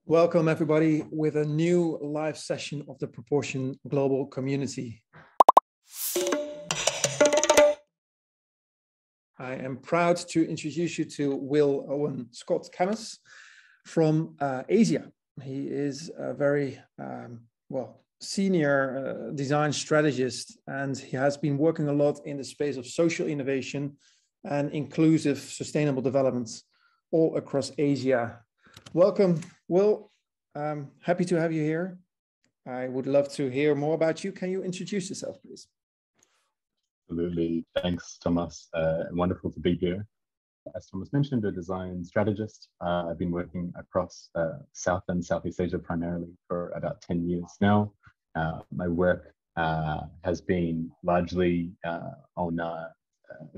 Welcome everybody with a new live session of the Proportion Global Community. I am proud to introduce you to Will Scott-Kemmis from Asia. He is a very senior design strategist, and he has been working a lot in the space of social innovation and inclusive sustainable development all across Asia. Welcome, Will. Happy to have you here. I would love to hear more about you. Can you introduce yourself, please? Absolutely. Thanks, Thomas. Wonderful to be here. As Thomas mentioned, a design strategist. I've been working across South and Southeast Asia primarily for about 10 years now. My work has been largely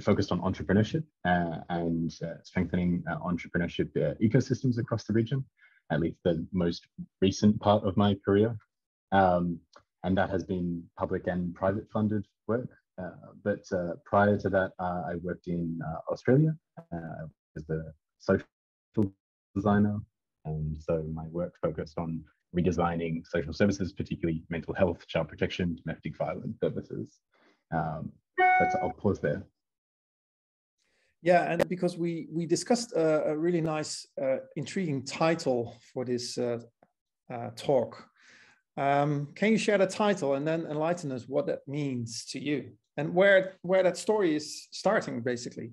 focused on entrepreneurship and strengthening entrepreneurship ecosystems across the region, at least the most recent part of my career. And that has been public and private funded work. But prior to that, I worked in Australia as a social designer. And so my work focused on redesigning social services, particularly mental health, child protection, domestic violence services. But I'll pause there. Yeah, and because we discussed a really nice, intriguing title for this talk. Can you share the title and then enlighten us what that means to you and where that story is starting, basically?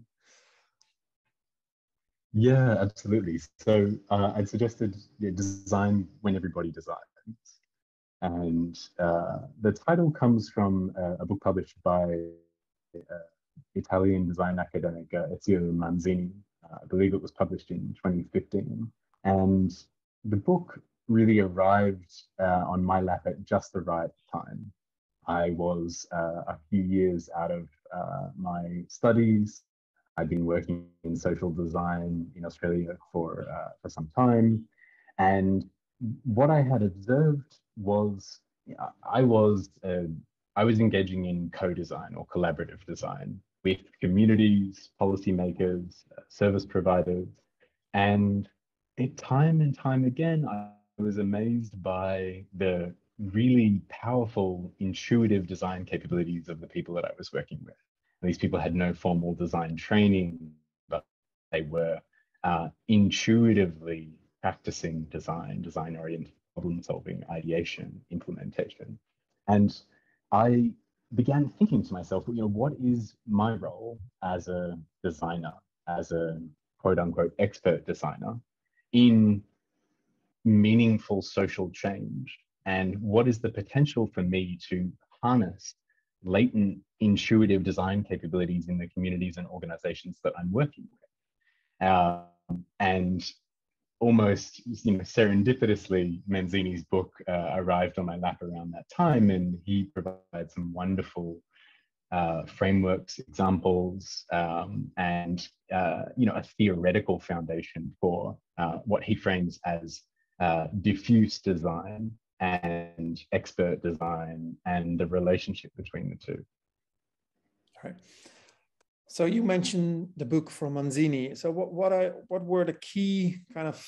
Yeah, absolutely. So I suggested design when everybody designs. And the title comes from a book published by Italian design academic Ezio Manzini. I believe it was published in 2015. And the book really arrived on my lap at just the right time. I was a few years out of my studies. I'd been working in social design in Australia for some time. And what I had observed was I was engaging in co-design or collaborative design with communities, policymakers, service providers. And time and time again, I was amazed by the really powerful, intuitive design capabilities of the people that I was working with. And these people had no formal design training, but they were intuitively practicing design-oriented problem-solving, ideation, implementation. And I began thinking to myself, what is my role as a designer, as a quote-unquote expert designer in meaningful social change? And what is the potential for me to harness latent intuitive design capabilities in the communities and organizations that I'm working with? And almost serendipitously, Manzini's book arrived on my lap around that time, and he provides some wonderful frameworks, examples, and a theoretical foundation for what he frames as diffuse design and expert design and the relationship between the two. All right. So you mentioned the book from Manzini. So what were the key kind of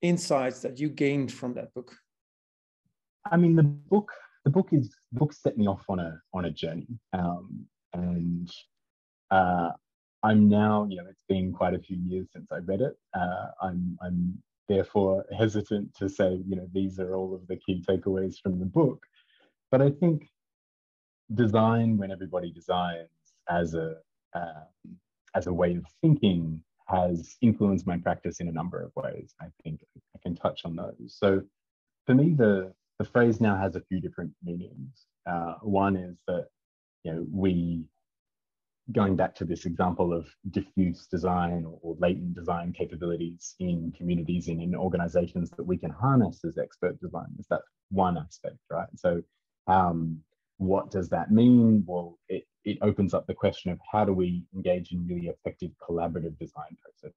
insights that you gained from that book? I mean, the book set me off on a journey, and I'm now, it's been quite a few years since I read it. I'm therefore hesitant to say, these are all of the key takeaways from the book. But I think design when everybody designs as a way of thinking has influenced my practice in a number of ways. I think I can touch on those. So for me, the phrase now has a few different meanings. One is that, going back to this example of diffuse design or latent design capabilities in communities and in organizations that we can harness as expert designers, that's one aspect, right? So what does that mean? Well, it opens up the question of how do we engage in really effective collaborative design processes?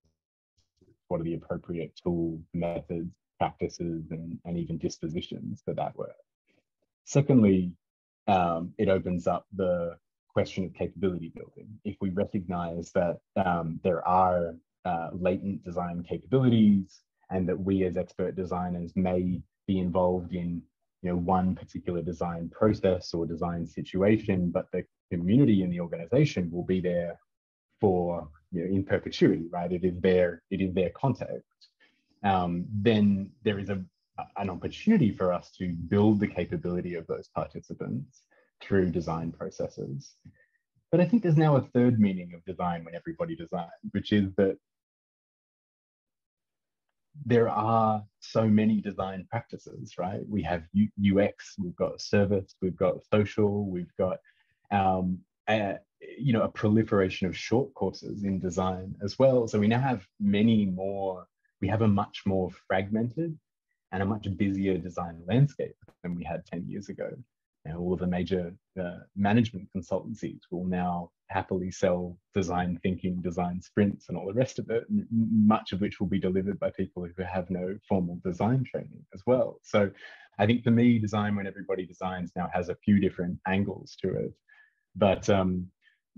What are the appropriate tools, methods, practices, and even dispositions for that work? Secondly, it opens up the question of capability building. If we recognize that there are latent design capabilities and that we as expert designers may be involved in one particular design process or design situation, but the community in the organization will be there for in perpetuity, right? It is their context. Then there is an opportunity for us to build the capability of those participants through design processes. But I think there's now a third meaning of design when everybody designs, which is that there are so many design practices, right? We have UX, we've got service, we've got social, we've got a proliferation of short courses in design as well. So we now have we have a much more fragmented and a much busier design landscape than we had 10 years ago. And all of the major management consultancies will now happily sell design thinking, design sprints, and all the rest of it, much of which will be delivered by people who have no formal design training as well. So I think for me, design when everybody designs now has a few different angles to it. But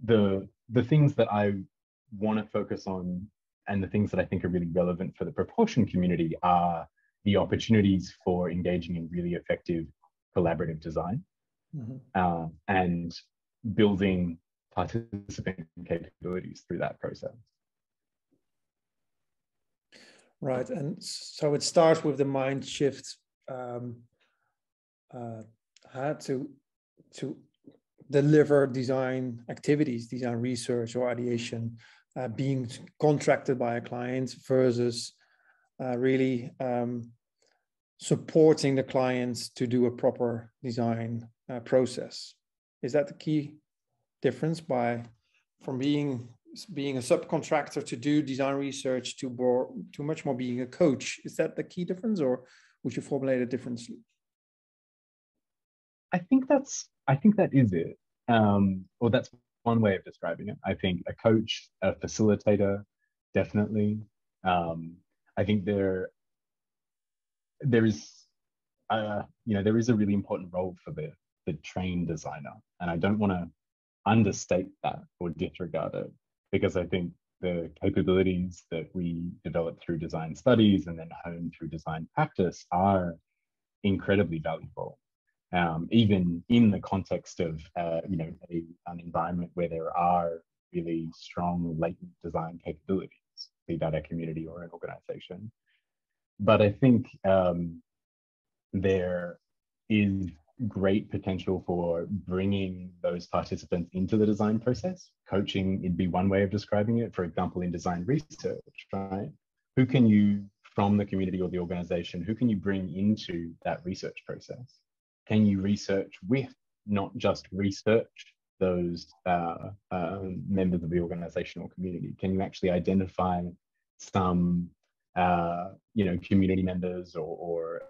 the things that I want to focus on and the things that I think are really relevant for the propulsion community are the opportunities for engaging in really effective collaborative design, and building participant capabilities through that process. Right, and so it starts with the mind shift, how to deliver design activities, design research or ideation, being contracted by a client versus really supporting the clients to do a proper design process. Is that the key difference from being a subcontractor to do design research to much more being a coach? Is that the key difference, or would you formulate it differently? I think that is it. Or that's one way of describing it. I think a coach, a facilitator, definitely. I think there is a really important role for the trained designer, and I don't want to understate that or disregard it, because I think the capabilities that we develop through design studies and then hone through design practice are incredibly valuable. Even in the context of an environment where there are really strong latent design capabilities, be that a community or an organization. But I think there is great potential for bringing those participants into the design process. Coaching would be one way of describing it. For example, in design research, right? Who can you, from the community or the organization, who can you bring into that research process? Can you research with, not just research those members of the organizational community? Can you actually identify some community members or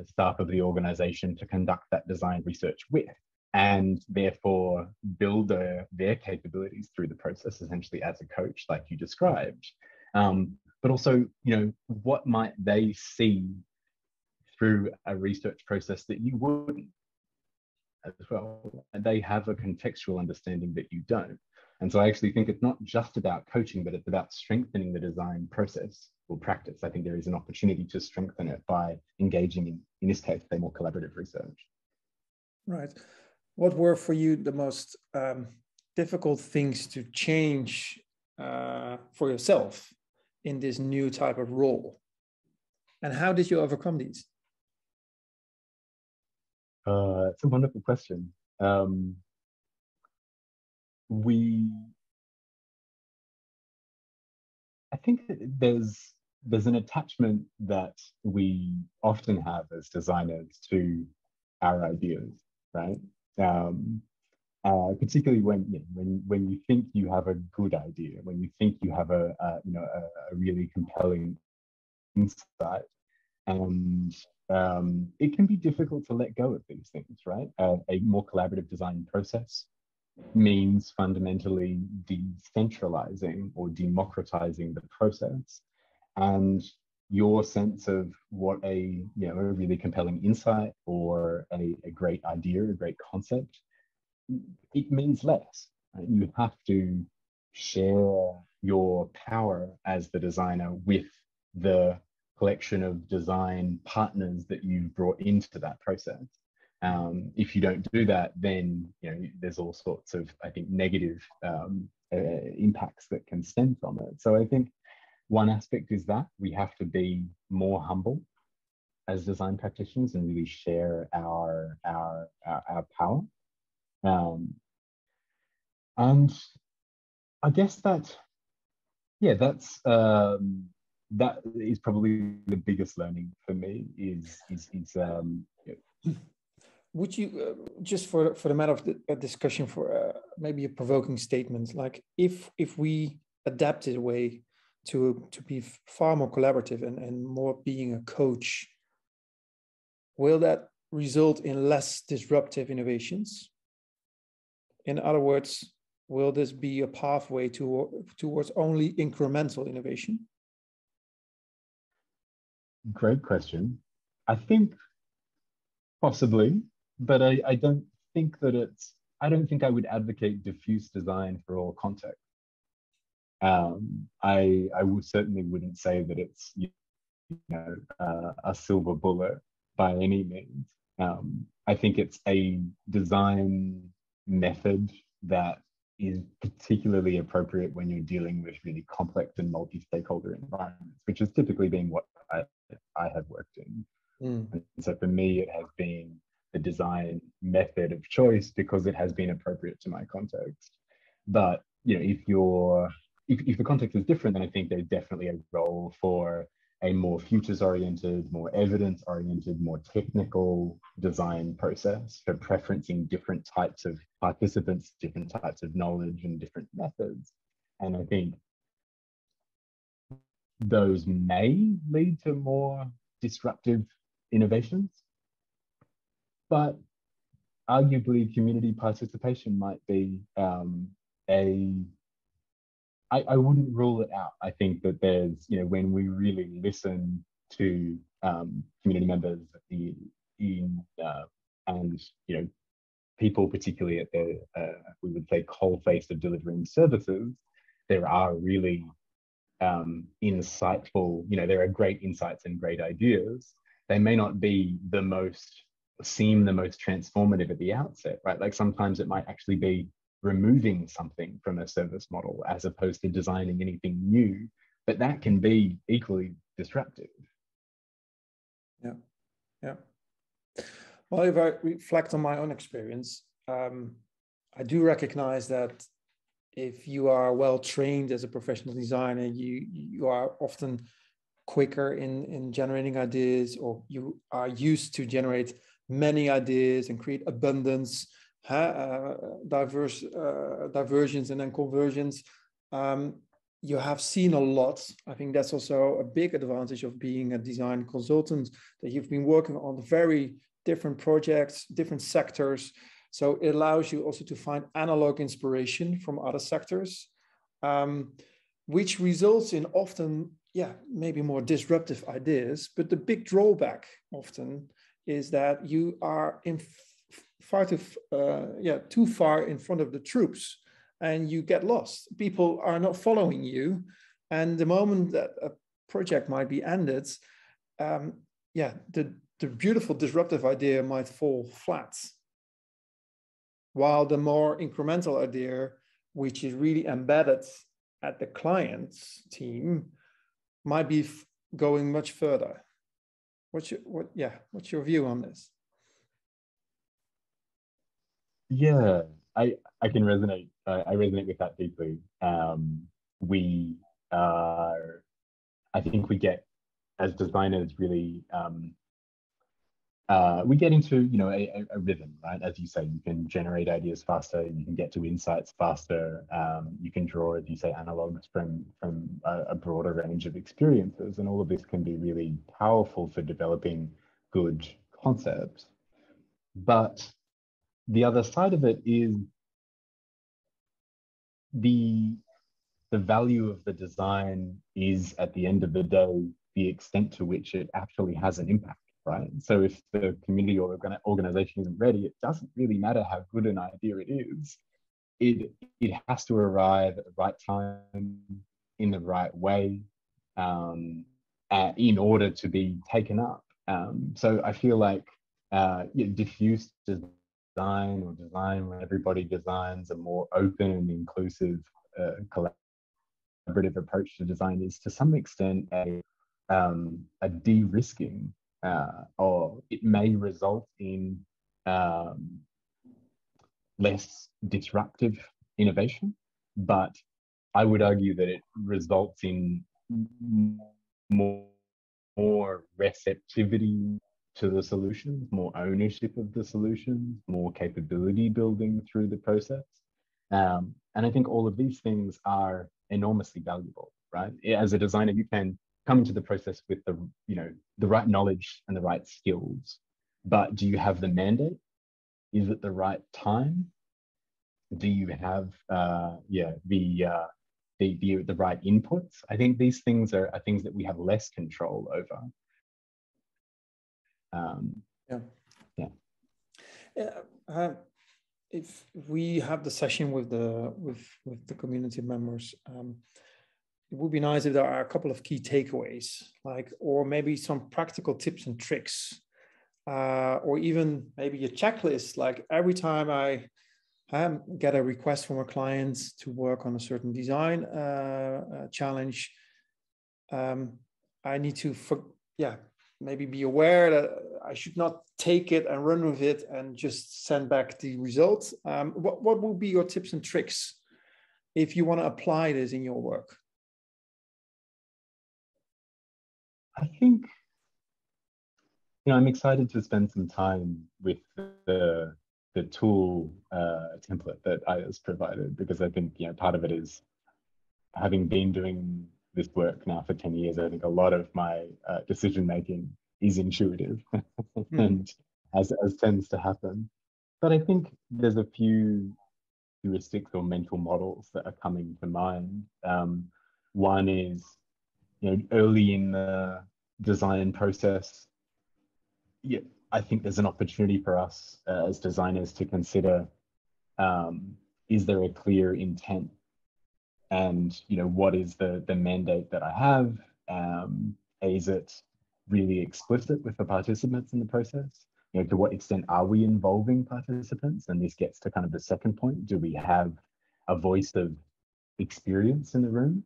staff of the organization to conduct that design research with, and therefore build their capabilities through the process, essentially as a coach, like you described. But also, what might they see through a research process that you wouldn't as well? And they have a contextual understanding that you don't. And so I actually think it's not just about coaching, but it's about strengthening the design process or practice. I think there is an opportunity to strengthen it by engaging in this case, a more collaborative research. Right. What were for you the most difficult things to change for yourself in this new type of role? And how did you overcome these? It's a wonderful question. I think that there's an attachment that we often have as designers to our ideas, right? Particularly when you think you have a good idea, when you think you have a really compelling insight, and it can be difficult to let go of these things, right? A more collaborative design process means fundamentally decentralizing or democratizing the process, and your sense of what a really compelling insight or a great idea, a great concept, it means less. Right? You have to share your power as the designer with the collection of design partners that you've brought into that process. If you don't do that, then there's all sorts of, I think, negative impacts that can stem from it. So I think one aspect is that we have to be more humble as design practitioners and really share our power. And I guess that is probably the biggest learning for me is would you just for the matter of the discussion, for maybe a provoking statement, like if we adapted a way to be far more collaborative and more being a coach, will that result in less disruptive innovations? In other words, will this be a pathway towards only incremental innovation? Great question. I think possibly, but I don't think I don't think I would advocate diffuse design for all context. I certainly wouldn't say that it's a silver bullet by any means. I think it's a design method that is particularly appropriate when you're dealing with really complex and multi-stakeholder environments, which has typically been what I have worked in. And so for me, it has been the design method of choice because it has been appropriate to my context. But if the context is different, then I think there's definitely a role for a more futures-oriented, more evidence-oriented, more technical design process for preferencing different types of participants, different types of knowledge, and different methods. And I think those may lead to more disruptive innovations, but arguably community participation might be I wouldn't rule it out. I think that there's, when we really listen to community members and people, particularly at the, we would say, coalface of delivering services, there are really insightful, there are great insights and great ideas. They may not seem the most transformative at the outset, right? Like sometimes it might actually be removing something from a service model as opposed to designing anything new, but that can be equally disruptive. Yeah. Well, if I reflect on my own experience, I do recognize that if you are well trained as a professional designer, you are often quicker in generating ideas, or you are used to generate many ideas and create abundance, diversions and then conversions. You have seen a lot. I think that's also a big advantage of being a design consultant, that you've been working on very different projects, different sectors. So it allows you also to find analog inspiration from other sectors, which results in often, maybe more disruptive ideas. But the big drawback often is that you are too far in front of the troops, and you get lost. People are not following you, and the moment that a project might be ended, the beautiful disruptive idea might fall flat, while the more incremental idea, which is really embedded at the client's team, might be going much further. What's your view on this? Yeah, I can resonate. I resonate with that deeply. I think we get, as designers, really, we get into, a rhythm, right? As you say, you can generate ideas faster, you can get to insights faster, you can draw, as you say, analogs from a broader range of experiences, and all of this can be really powerful for developing good concepts. But the other side of it is the value of the design is, at the end of the day, the extent to which it actually has an impact, right? So if the community or organization isn't ready, it doesn't really matter how good an idea it is. It has to arrive at the right time, in the right way. in order to be taken up. So I feel like diffuse design, or design where everybody designs, a more open and inclusive collaborative approach to design is to some extent a de-risking, or it may result in less disruptive innovation, but I would argue that it results in more receptivity to the solutions, more ownership of the solutions, more capability building through the process. And I think all of these things are enormously valuable, right? As a designer, you can come into the process with the right knowledge and the right skills, but do you have the mandate? Is it the right time? Do you have the right inputs? I think these things are things that we have less control over. If we have the session with the community members, it would be nice if there are a couple of key takeaways, or maybe some practical tips and tricks, or even maybe a checklist. Like every time I get a request from a client to work on a certain design challenge, I need to maybe be aware that I should not take it and run with it and just send back the results. What would be your tips and tricks if you want to apply this in your work? I think, I'm excited to spend some time with the tool template that IOS provided, because I think, part of it is, having been doing this work now for 10 years, I think a lot of my decision making is intuitive and as tends to happen. But I think there's a few heuristics or mental models that are coming to mind. One is, early in the design process, I think there's an opportunity for us as designers to consider, is there a clear intent? And, what is the mandate that I have? Is it really explicit with the participants in the process? To what extent are we involving participants? And this gets to kind of the second point. Do we have a voice of experience in the room?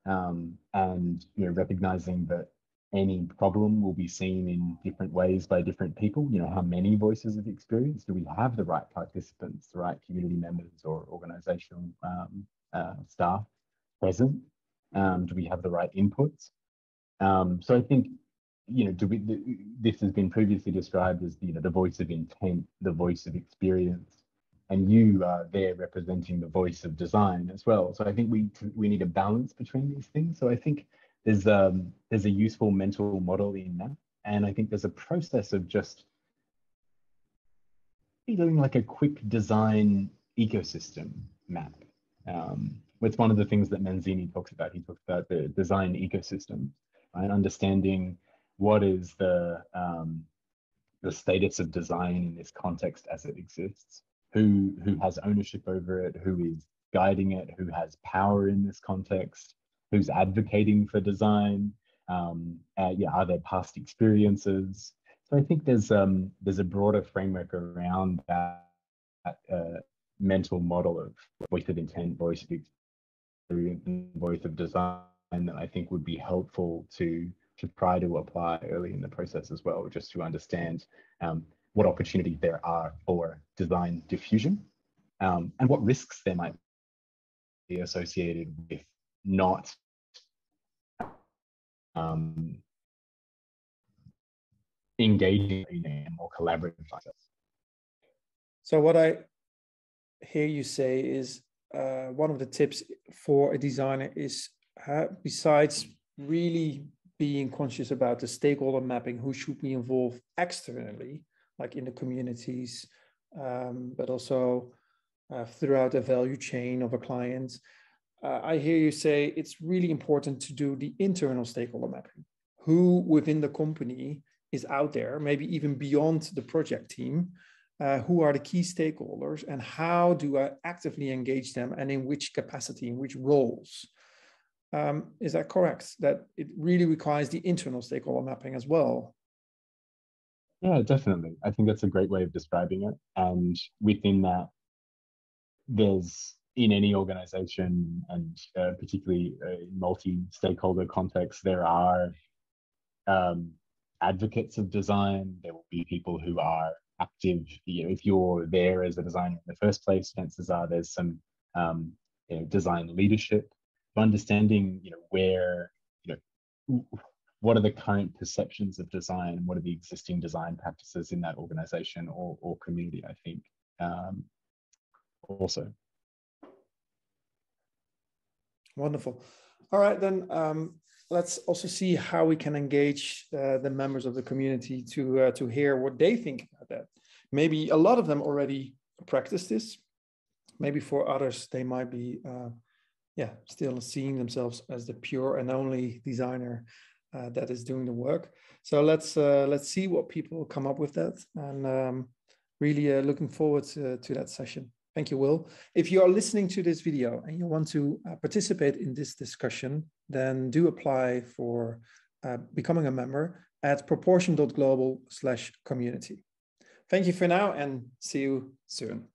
And, recognizing that any problem will be seen in different ways by different people. How many voices of experience? Do we have the right participants, the right community members or organizational staff present? Do we have the right inputs? So I think, this has been previously described as the voice of intent, the voice of experience, and you are there representing the voice of design as well. So I think we need a balance between these things. So I think there's a useful mental model in that, and I think there's a process of just doing like a quick design ecosystem map. It's one of the things that Manzini talks about. He talks about the design ecosystem, right? Understanding what is the status of design in this context as it exists, who has ownership over it, who is guiding it, who has power in this context, who's advocating for design, are there past experiences? So I think there's a broader framework around that mental model of voice of intent, voice of experience, and voice of design that I think would be helpful to try to apply early in the process as well, just to understand what opportunities there are for design diffusion, and what risks there might be associated with not engaging in a more collaborative process. So what I hear you say is one of the tips for a designer is, besides really being conscious about the stakeholder mapping, who should be involved externally, like in the communities, but also throughout the value chain of a client. I hear you say it's really important to do the internal stakeholder mapping. Who within the company is out there, maybe even beyond the project team, who are the key stakeholders, and how do I actively engage them, and in which capacity, in which roles? Is that correct? That it really requires the internal stakeholder mapping as well? Yeah, definitely. I think that's a great way of describing it. And within that, there's in any organization, and particularly multi-stakeholder context, there are advocates of design. There will be people who are active. If you're there as a designer in the first place, chances are there's some design leadership, understanding where what are the current perceptions of design, and what are the existing design practices in that organization or community. I think also. Wonderful. All right, then let's also see how we can engage the members of the community to hear what they think about that. Maybe a lot of them already practice this. Maybe for others, they might be still seeing themselves as the pure and only designer that is doing the work. So let's see what people come up with that, and really looking forward to that session. Thank you, Will. If you are listening to this video and you want to participate in this discussion, then do apply for becoming a member at proportion.global/community. Thank you for now, and see you soon.